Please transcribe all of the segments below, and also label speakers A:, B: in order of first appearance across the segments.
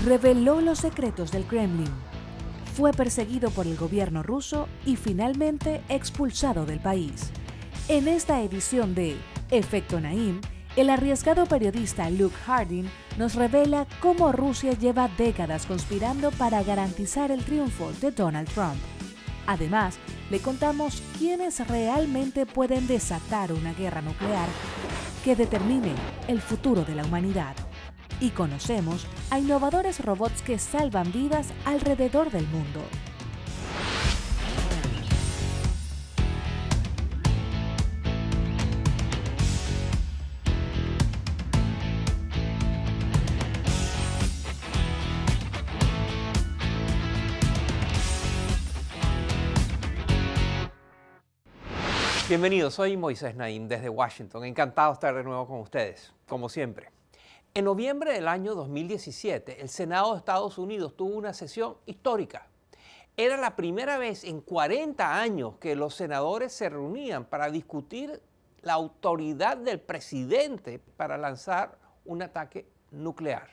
A: reveló los secretos del Kremlin. Fue perseguido por el gobierno ruso y finalmente expulsado del país. En esta edición de Efecto Naim, el arriesgado periodista Luke Harding nos revela cómo Rusia lleva décadas conspirando para garantizar el triunfo de Donald Trump. Además, le contamos quiénes realmente pueden desatar una guerra nuclear que determine el futuro de la humanidad. Y conocemos a innovadores robots que salvan vidas alrededor del mundo.
B: Bienvenidos, soy Moisés Naim desde Washington. Encantado de estar de nuevo con ustedes, como siempre. En noviembre del año 2017, el Senado de Estados Unidos tuvo una sesión histórica. Era la primera vez en 40 años que los senadores se reunían para discutir la autoridad del presidente para lanzar un ataque nuclear.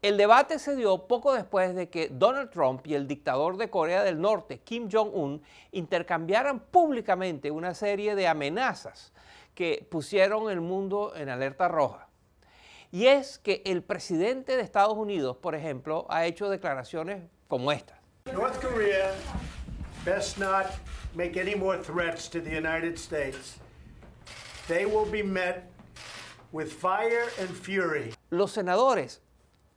B: El debate se dio poco después de que Donald Trump y el dictador de Corea del Norte, Kim Jong-un, intercambiaran públicamente una serie de amenazas que pusieron el mundo en alerta roja. Y es que el presidente de Estados Unidos, por ejemplo, ha hecho declaraciones como esta.
C: North Korea best not make any more threats to the United States. They will be met with fire and fury.
B: Los senadores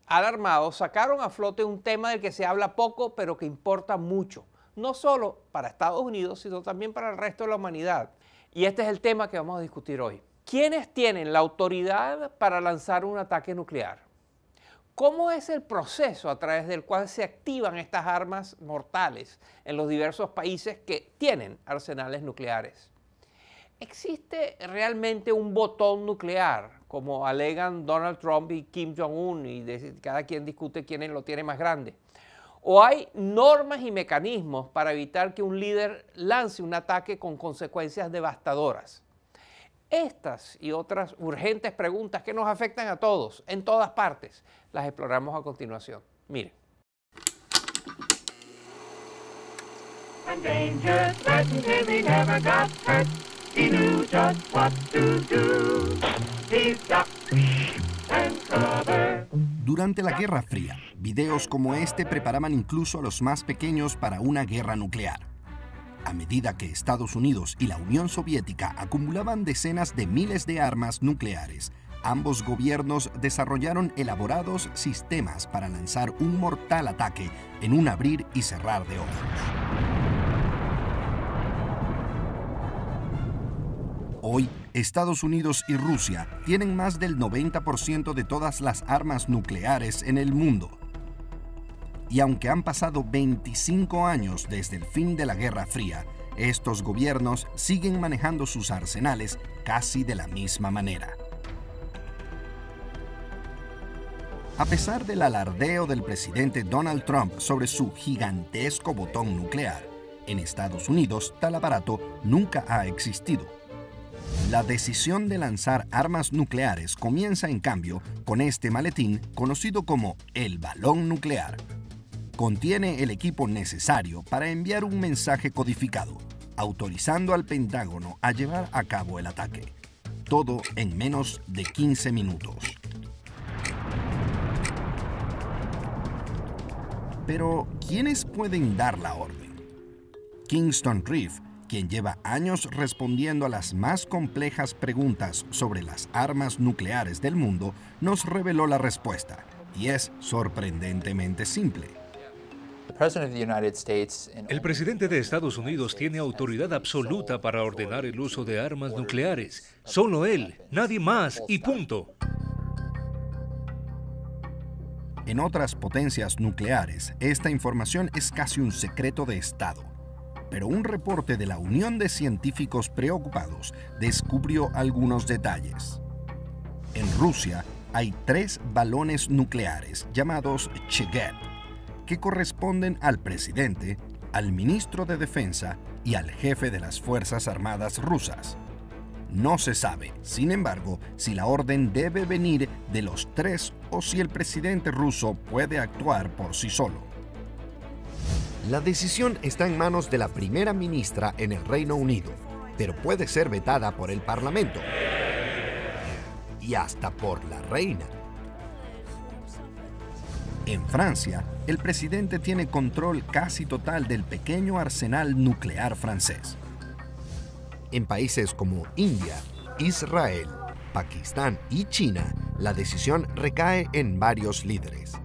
B: alarmados sacaron a flote un tema del que se habla poco, pero que importa mucho, no solo para Estados Unidos, sino también para el resto de la humanidad. Y este es el tema que vamos a discutir hoy. ¿Quiénes tienen la autoridad para lanzar un ataque nuclear? ¿Cómo es el proceso a través del cual se activan estas armas mortales en los diversos países que tienen arsenales nucleares? ¿Existe realmente un botón nuclear, como alegan Donald Trump y Kim Jong-un, y cada quien discute quién lo tiene más grande? ¿O hay normas y mecanismos para evitar que un líder lance un ataque con consecuencias devastadoras? Estas y otras urgentes preguntas que nos afectan a todos, en todas partes, las exploramos a continuación. Miren.
D: Durante la Guerra Fría, videos como este preparaban incluso a los más pequeños para una guerra nuclear. A medida que Estados Unidos y la Unión Soviética acumulaban decenas de miles de armas nucleares, ambos gobiernos desarrollaron elaborados sistemas para lanzar un mortal ataque en un abrir y cerrar de ojos. Hoy, Estados Unidos y Rusia tienen más del 90% de todas las armas nucleares en el mundo. Y aunque han pasado 25 años desde el fin de la Guerra Fría, estos gobiernos siguen manejando sus arsenales casi de la misma manera. A pesar del alardeo del presidente Donald Trump sobre su gigantesco botón nuclear, en Estados Unidos tal aparato nunca ha existido. La decisión de lanzar armas nucleares comienza, en cambio, con este maletín conocido como el balón nuclear. Contiene el equipo necesario para enviar un mensaje codificado, autorizando al Pentágono a llevar a cabo el ataque. Todo en menos de 15 minutos. Pero, ¿quiénes pueden dar la orden? Kingston Reeve, quien lleva años respondiendo a las más complejas preguntas sobre las armas nucleares del mundo, nos reveló la respuesta, y es sorprendentemente simple.
E: El presidente de Estados Unidos tiene autoridad absoluta para ordenar el uso de armas nucleares. Solo él, nadie más, y punto.
D: En otras potencias nucleares, esta información es casi un secreto de Estado. Pero un reporte de la Unión de Científicos Preocupados descubrió algunos detalles. En Rusia hay 3 balones nucleares llamados Cheget, que corresponden al presidente, al ministro de Defensa y al jefe de las Fuerzas Armadas rusas. No se sabe, sin embargo, si la orden debe venir de los tres o si el presidente ruso puede actuar por sí solo. La decisión está en manos de la primera ministra en el Reino Unido, pero puede ser vetada por el Parlamento y hasta por la reina. En Francia, el presidente tiene control casi total del pequeño arsenal nuclear francés. En países como India, Israel, Pakistán y China, la decisión recae en varios líderes.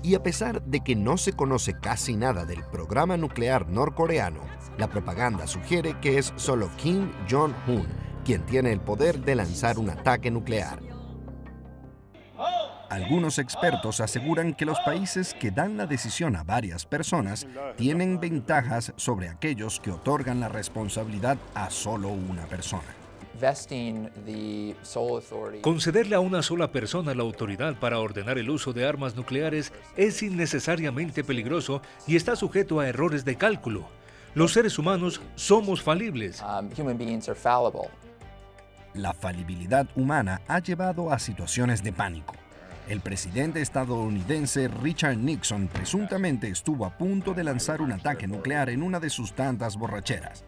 D: Y a pesar de que no se conoce casi nada del programa nuclear norcoreano, la propaganda sugiere que es solo Kim Jong-un quien tiene el poder de lanzar un ataque nuclear. Algunos expertos aseguran que los países que dan la decisión a varias personas tienen ventajas sobre aquellos que otorgan la responsabilidad a solo una persona.
E: Concederle a una sola persona la autoridad para ordenar el uso de armas nucleares es innecesariamente peligroso y está sujeto a errores de cálculo. Los seres humanos somos falibles.
D: La falibilidad humana ha llevado a situaciones de pánico. El presidente estadounidense Richard Nixon presuntamente estuvo a punto de lanzar un ataque nuclear en una de sus tantas borracheras.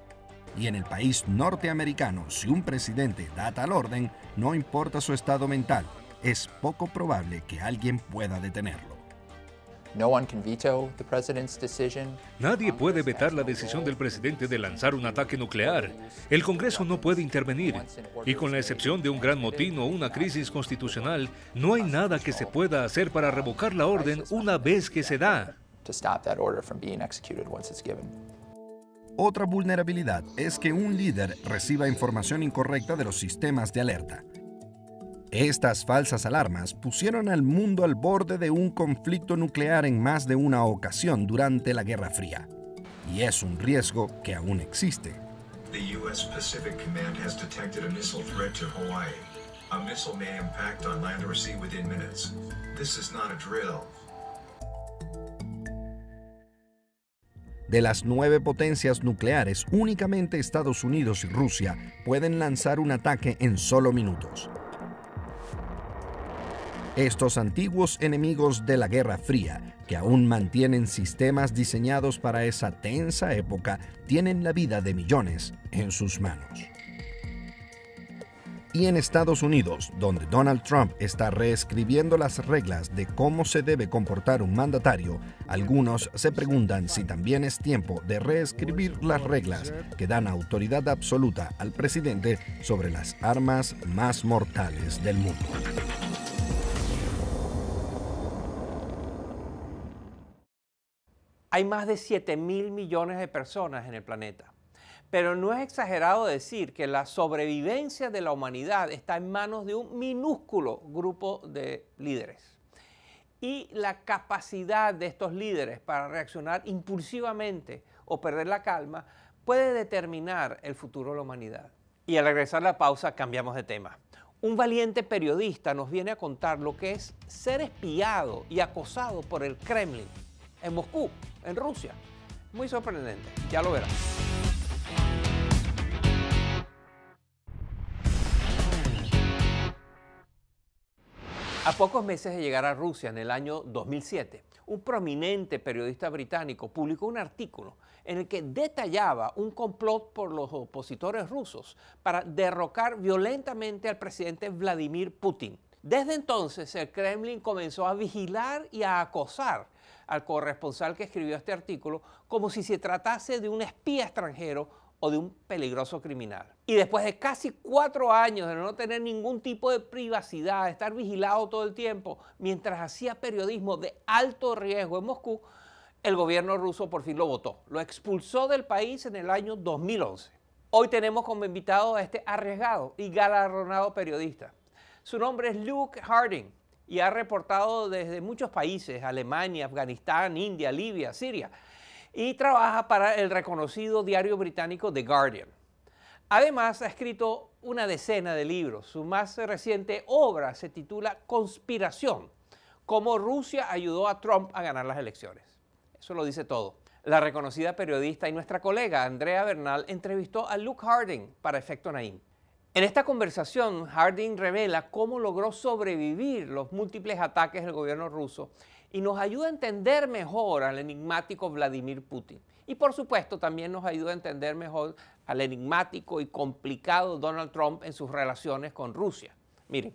D: Y en el país norteamericano, si un presidente da tal orden, no importa su estado mental, es poco probable que alguien pueda detenerlo.
E: Nadie puede vetar la decisión del presidente de lanzar un ataque nuclear. El Congreso no puede intervenir. Y con la excepción de un gran motín o una crisis constitucional, no hay nada que se pueda hacer para revocar la orden una vez que se da.
D: Otra vulnerabilidad es que un líder reciba información incorrecta de los sistemas de alerta. Estas falsas alarmas pusieron al mundo al borde de un conflicto nuclear en más de una ocasión durante la Guerra Fría. Y es un riesgo que aún existe.
F: The U.S. Pacific Command has detected a missile threat to Hawaii. A missile may impact on land or sea within minutes. This is not a drill.
D: De las 9 potencias nucleares, únicamente Estados Unidos y Rusia pueden lanzar un ataque en solo minutos. Estos antiguos enemigos de la Guerra Fría, que aún mantienen sistemas diseñados para esa tensa época, tienen la vida de millones en sus manos. Y en Estados Unidos, donde Donald Trump está reescribiendo las reglas de cómo se debe comportar un mandatario, algunos se preguntan si también es tiempo de reescribir las reglas que dan autoridad absoluta al presidente sobre las armas más mortales del mundo.
B: Hay más de 7.000 millones de personas en el planeta. Pero no es exagerado decir que la sobrevivencia de la humanidad está en manos de un minúsculo grupo de líderes. Y la capacidad de estos líderes para reaccionar impulsivamente o perder la calma puede determinar el futuro de la humanidad. Y al regresar a la pausa cambiamos de tema. Un valiente periodista nos viene a contar lo que es ser espiado y acosado por el Kremlin en Moscú, en Rusia. Muy sorprendente, ya lo verán. A pocos meses de llegar a Rusia en el año 2007, un prominente periodista británico publicó un artículo en el que detallaba un complot por los opositores rusos para derrocar violentamente al presidente Vladimir Putin. Desde entonces, el Kremlin comenzó a vigilar y a acosar al corresponsal que escribió este artículo como si se tratase de un espía extranjero o de un peligroso criminal. Y después de casi 4 años de no tener ningún tipo de privacidad, de estar vigilado todo el tiempo, mientras hacía periodismo de alto riesgo en Moscú, el gobierno ruso por fin lo votó. Lo expulsó del país en el año 2011. Hoy tenemos como invitado a este arriesgado y galardonado periodista. Su nombre es Luke Harding y ha reportado desde muchos países: Alemania, Afganistán, India, Libia, Siria, y trabaja para el reconocido diario británico The Guardian. Además, ha escrito una decena de libros. Su más reciente obra se titula Conspiración: cómo Rusia ayudó a Trump a ganar las elecciones. Eso lo dice todo. La reconocida periodista y nuestra colega Andrea Bernal entrevistó a Luke Harding para Efecto Naim. En esta conversación, Harding revela cómo logró sobrevivir los múltiples ataques del gobierno ruso y nos ayuda a entender mejor al enigmático Vladimir Putin. Y por supuesto también nos ayuda a entender mejor al enigmático y complicado Donald Trump en sus relaciones con Rusia. Miren.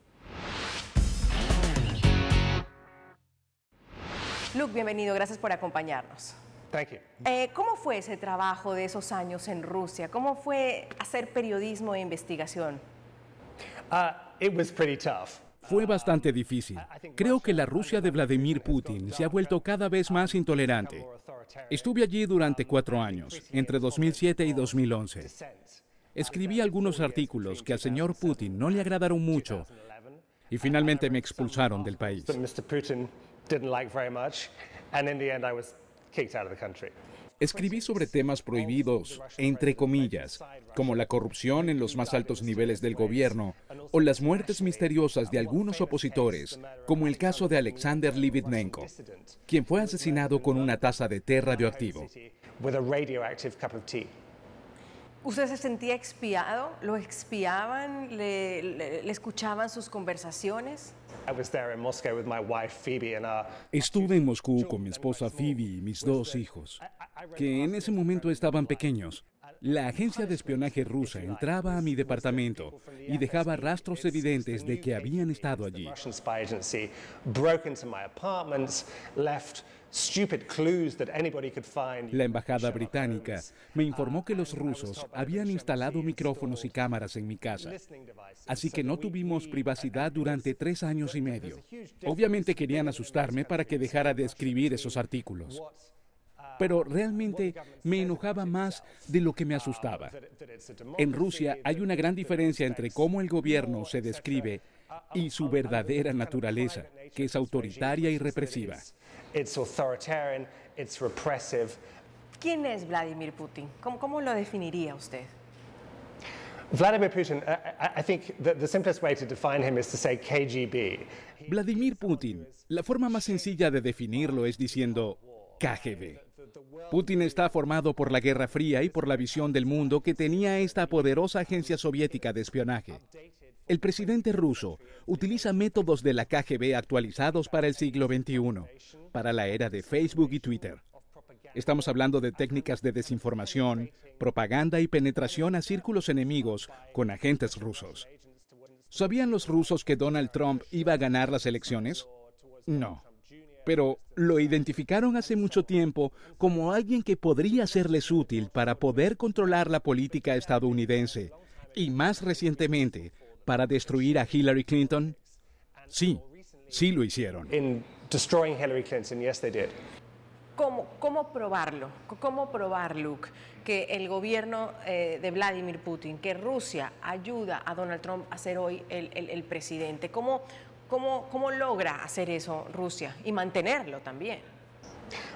G: Luke, bienvenido, gracias por acompañarnos.
H: Thank you.
G: ¿Cómo fue ese trabajo de esos años en Rusia? ¿Cómo fue hacer periodismo e investigación?
H: It was pretty tough.
I: Fue bastante difícil. Creo que la Rusia de Vladimir Putin se ha vuelto cada vez más intolerante. Estuve allí durante 4 años, entre 2007 y 2011. Escribí algunos artículos que al señor Putin no le agradaron mucho y finalmente me expulsaron del país.
H: Mr. Putin didn't like very much, and in the end I was kicked out of the country.
I: Escribí sobre temas prohibidos, entre comillas, como la corrupción en los más altos niveles del gobierno o las muertes misteriosas de algunos opositores, como el caso de Alexander Litvinenko, quien fue asesinado con una taza de té radioactivo.
H: With a radioactive cup of tea.
G: ¿Usted se sentía expiado? ¿Lo expiaban? ¿Le escuchaban sus conversaciones?
H: I was there in Moscow with my wife Phoebe and our...
I: Estuve en Moscú con mi esposa Phoebe y mis 2 hijos, que en ese momento estaban pequeños. La agencia de espionaje rusa entraba a mi departamento y dejaba rastros evidentes de que habían estado allí.
H: Russian spy agency broke into my apartments, left stupid clues that anybody could find.
I: La embajada británica me informó que los rusos habían instalado micrófonos y cámaras en mi casa, así que no tuvimos privacidad durante 3 años y medio. Obviamente querían asustarme para que dejara de escribir esos artículos, pero realmente me enojaba más de lo que me asustaba. En Rusia hay una gran diferencia entre cómo el gobierno se describe y su verdadera naturaleza, que es autoritaria y represiva.
H: It's authoritarian, it's repressive.
G: ¿Quién es Vladimir Putin? ¿Cómo lo definiría usted?
H: Vladimir Putin, I think the simplest way to define him is to say KGB.
I: Vladimir Putin, la forma más sencilla de definirlo es diciendo KGB. Putin está formado por la Guerra Fría y por la visión del mundo que tenía esta poderosa agencia soviética de espionaje. El presidente ruso utiliza métodos de la KGB actualizados para el siglo XXI, para la era de Facebook y Twitter. Estamos hablando de técnicas de desinformación, propaganda y penetración a círculos enemigos con agentes rusos. ¿Sabían los rusos que Donald Trump iba a ganar las elecciones? No. Pero lo identificaron hace mucho tiempo como alguien que podría serles útil para poder controlar la política estadounidense y, más recientemente, para destruir a Hillary Clinton. Sí lo hicieron.
H: In destroying Hillary Clinton, yes, they did.
G: ¿Cómo probarlo? ¿Cómo probar, Luke, que el gobierno de Vladimir Putin, que Rusia ayuda a Donald Trump a ser hoy el presidente? ¿Cómo logra hacer eso Rusia y mantenerlo también?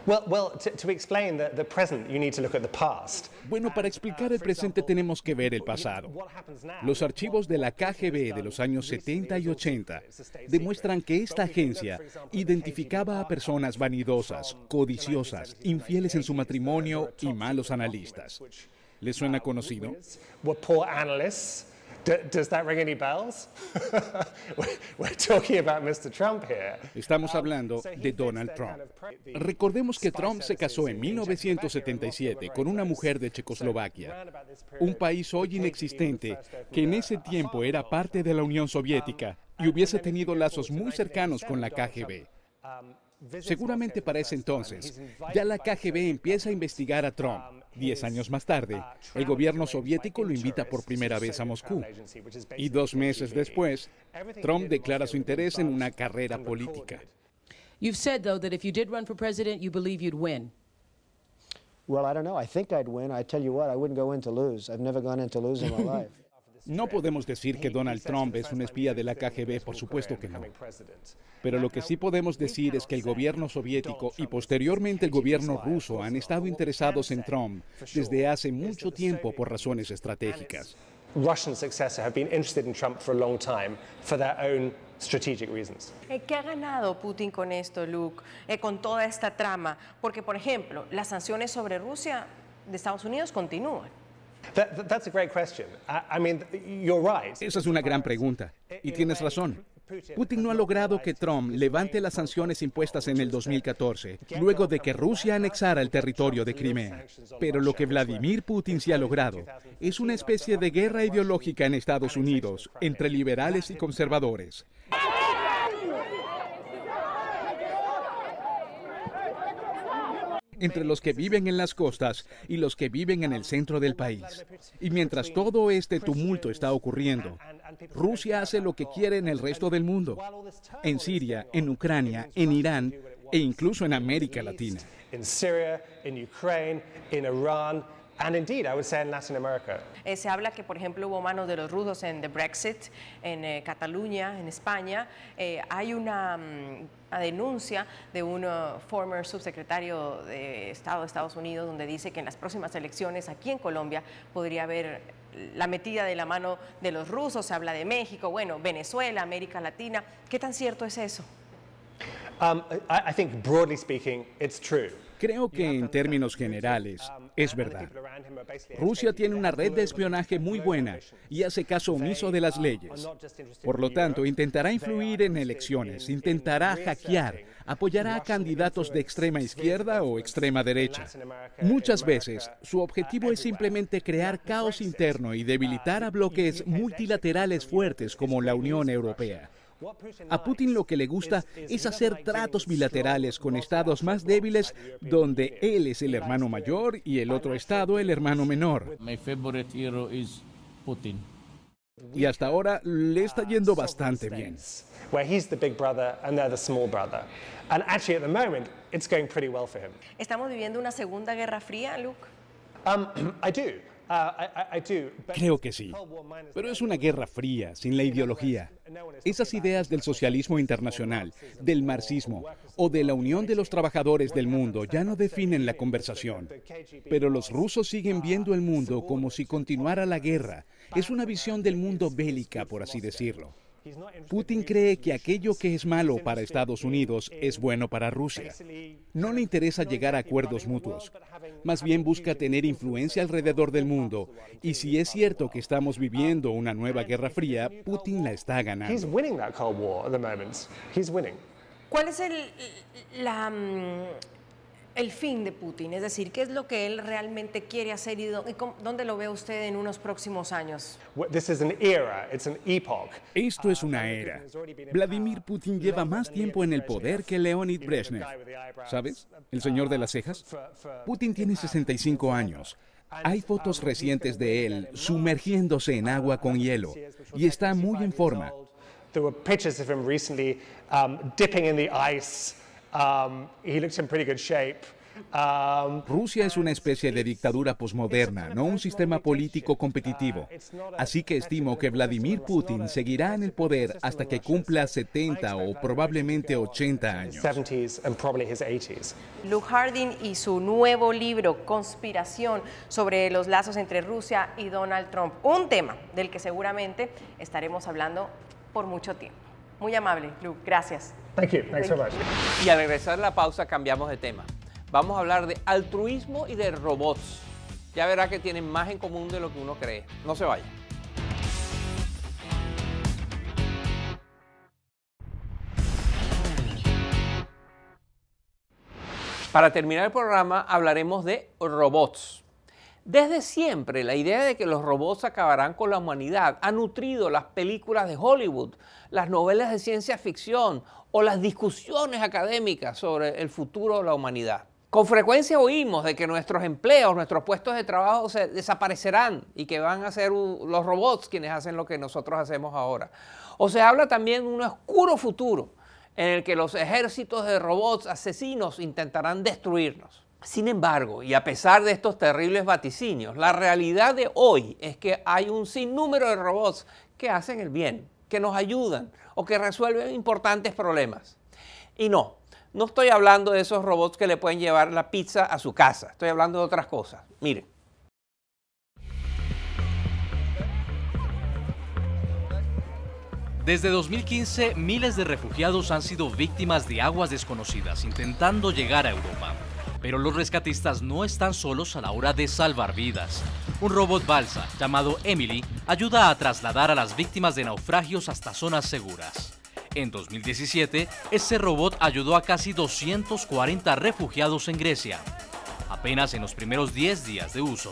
H: Well, to explain the present, you need to look at the past.
I: Bueno, para explicar el presente tenemos que ver el pasado. Los archivos de la KGB de los años 70 y 80 demuestran que esta agencia identificaba a personas vanidosas, codiciosas, infieles en su matrimonio y malos analistas. ¿Les suena conocido?
H: Were poor analysts. Does that ring any bells? We're talking about Mr. Trump here.
I: Estamos hablando de Donald Trump. Recordemos que Trump se casó en 1977 con una mujer de Checoslovaquia, un país hoy inexistente que en ese tiempo era parte de la Unión Soviética y hubiese tenido lazos muy cercanos con la KGB. Seguramente para ese entonces, ya la KGB empieza a investigar a Trump. 10 años más tarde, el gobierno soviético lo invita por primera vez a Moscú. Y 2 meses después, Trump declara su interés en una carrera política.
J: You've said, though, that if you did run for president, you believe you'd win.
K: Well, I don't know. I think I'd win. I tell you what, I wouldn't go in to lose. I've never gone in to lose in my life.
I: No podemos decir que Donald Trump es un espía de la KGB, por supuesto que no. Pero lo que sí podemos decir es que el gobierno soviético y posteriormente el gobierno ruso han estado interesados en Trump desde hace mucho tiempo por razones estratégicas.
H: Russian successors have been interested in Trump for a long time for their own strategic reasons.
G: ¿Qué ha ganado Putin con esto, Luke, con toda esta trama? Porque, por ejemplo, las sanciones sobre Rusia de Estados Unidos continúan.
H: That's a great question. I mean, you're right.
I: Esa es una gran pregunta, y tienes razón. Putin no ha logrado que Trump levante las sanciones impuestas en el 2014, luego de que Rusia anexara el territorio de Crimea. Pero lo que Vladimir Putin sí ha logrado es una especie de guerra ideológica en Estados Unidos entre liberales y conservadores. Entre los que viven en las costas y los que viven en el centro del país. Y mientras todo este tumulto está ocurriendo, Rusia hace lo que quiere en el resto del mundo, en Siria, en Ucrania, en Irán e incluso en América Latina.
H: In Syria, in Ukraine, in Iran, and indeed, I would say in Latin America.
G: Se habla que, por ejemplo, hubo manos de los rusos en the Brexit, en Cataluña, en España. Hay una denuncia de un former subsecretario de Estado de Estados Unidos donde dice que en las próximas elecciones aquí en Colombia podría haber la metida de la mano de los rusos. Se habla de México, bueno, Venezuela, América Latina. ¿Qué tan cierto es eso?
H: I think, broadly speaking, it's true.
I: Creo que en términos generales es verdad. Rusia tiene una red de espionaje muy buena y hace caso omiso de las leyes. Por lo tanto, intentará influir en elecciones, intentará hackear, apoyará a candidatos de extrema izquierda o extrema derecha. Muchas veces, su objetivo es simplemente crear caos interno y debilitar a bloques multilaterales fuertes como la Unión Europea. A Putin lo que le gusta es hacer tratos bilaterales con estados más débiles donde él es el hermano mayor y el otro estado el hermano menor.
L: My favorite hero is Putin.
I: Y hasta ahora le está yendo bastante bien.
H: Where he's the big brother and they're the small brother. And actually at the moment it's going pretty well for him.
G: ¿Estamos viviendo una segunda guerra fría, Luke?
H: I do. I do.
I: Creo que sí, pero es una guerra fría, sin la ideología. Esas ideas del socialismo internacional, del marxismo o de la unión de los trabajadores del mundo ya no definen la conversación. Pero los rusos siguen viendo el mundo como si continuara la guerra. Es una visión del mundo bélica, por así decirlo. Putin cree que aquello que es malo para Estados Unidos es bueno para Rusia. No le interesa llegar a acuerdos mutuos. Más bien busca tener influencia alrededor del mundo. Y si es cierto que estamos viviendo una nueva guerra fría, Putin la está ganando.
G: ¿Cuál es el fin de Putin? Es decir, ¿qué es lo que él realmente quiere hacer y dónde lo ve usted en unos próximos años?
I: Esto es una era. Vladimir Putin lleva más tiempo en el poder que Leonid Brezhnev. ¿Sabes? El señor de las cejas. Putin tiene 65 años. Hay fotos recientes de él sumergiéndose en agua con hielo y está muy en forma.
H: There were pictures of him recently dipping in the ice. He looks in pretty good shape.
I: Rusia es una especie de dictadura posmoderna, no un sistema político competitivo. Así que estimo que Vladimir Putin seguirá en el poder hasta que cumpla 70 o probablemente 80 años.
G: Luke Harding y su nuevo libro, Conspiración, sobre los lazos entre Rusia y Donald Trump. Un tema del que seguramente estaremos hablando por mucho tiempo. Muy amable, Luke. Gracias.
H: Thank you. Thanks so much.
B: Y al regresar de la pausa cambiamos de tema. Vamos a hablar de altruismo y de robots. Ya verá que tienen más en común de lo que uno cree. No se vaya. Para terminar el programa hablaremos de robots. Desde siempre, la idea de que los robots acabarán con la humanidad ha nutrido las películas de Hollywood, las novelas de ciencia ficción o las discusiones académicas sobre el futuro de la humanidad. Con frecuencia oímos de que nuestros empleos, nuestros puestos de trabajo se desaparecerán y que van a ser los robots quienes hacen lo que nosotros hacemos ahora. O se habla también de un oscuro futuro en el que los ejércitos de robots asesinos intentarán destruirnos. Sin embargo, y a pesar de estos terribles vaticinios, la realidad de hoy es que hay un sinnúmero de robots que hacen el bien, que nos ayudan o que resuelven importantes problemas. Y no estoy hablando de esos robots que le pueden llevar la pizza a su casa, estoy hablando de otras cosas. Miren.
M: Desde 2015, miles de refugiados han sido víctimas de aguas desconocidas intentando llegar a Europa. Pero los rescatistas no están solos a la hora de salvar vidas. Un robot balsa llamado Emily ayuda a trasladar a las víctimas de naufragios hasta zonas seguras. En 2017, ese robot ayudó a casi 240 refugiados en Grecia, apenas en los primeros 10 días de uso.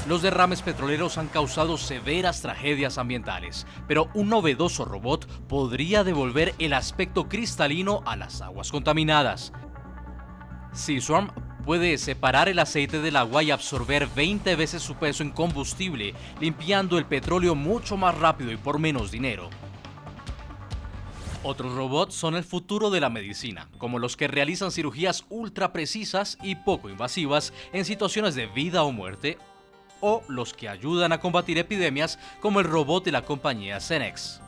M: Los derrames petroleros han causado severas tragedias ambientales, pero un novedoso robot podría devolver el aspecto cristalino a las aguas contaminadas. Seaswarm puede separar el aceite del agua y absorber 20 veces su peso en combustible, limpiando el petróleo mucho más rápido y por menos dinero. Otros robots son el futuro de la medicina, como los que realizan cirugías ultra precisas y poco invasivas en situaciones de vida o muerte, o los que ayudan a combatir epidemias como el robot de la compañía Cenex.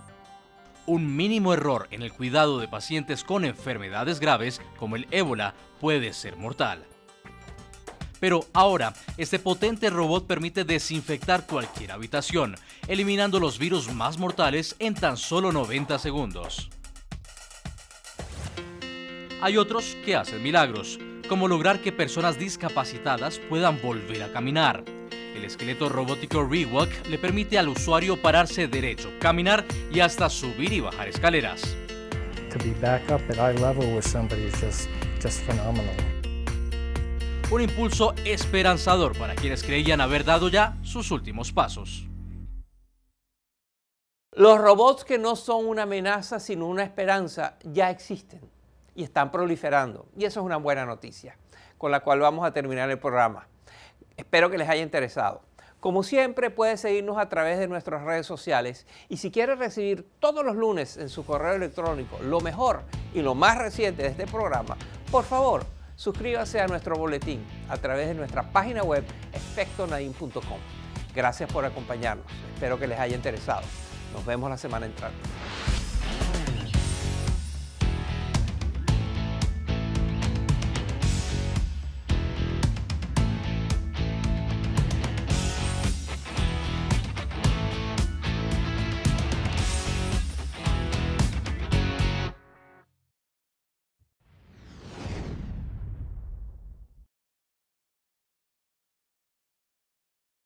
M: Un mínimo error en el cuidado de pacientes con enfermedades graves como el ébola puede ser mortal. Pero ahora, este potente robot permite desinfectar cualquier habitación, eliminando los virus más mortales en tan solo 90 segundos. Hay otros que hacen milagros, como lograr que personas discapacitadas puedan volver a caminar. El esqueleto robótico Rewalk le permite al usuario pararse derecho, caminar y hasta subir y bajar escaleras.
N: To be back up at eye level with somebody is just phenomenal.
M: Un impulso esperanzador para quienes creían haber dado ya sus últimos pasos.
B: Los robots que no son una amenaza sino una esperanza ya existen y están proliferando. Y eso es una buena noticia, con la cual vamos a terminar el programa. Espero que les haya interesado. Como siempre, puede seguirnos a través de nuestras redes sociales y si quiere recibir todos los lunes en su correo electrónico lo mejor y lo más reciente de este programa, por favor, suscríbase a nuestro boletín a través de nuestra página web efectonaim.com. Gracias por acompañarnos. Espero que les haya interesado. Nos vemos la semana entrante.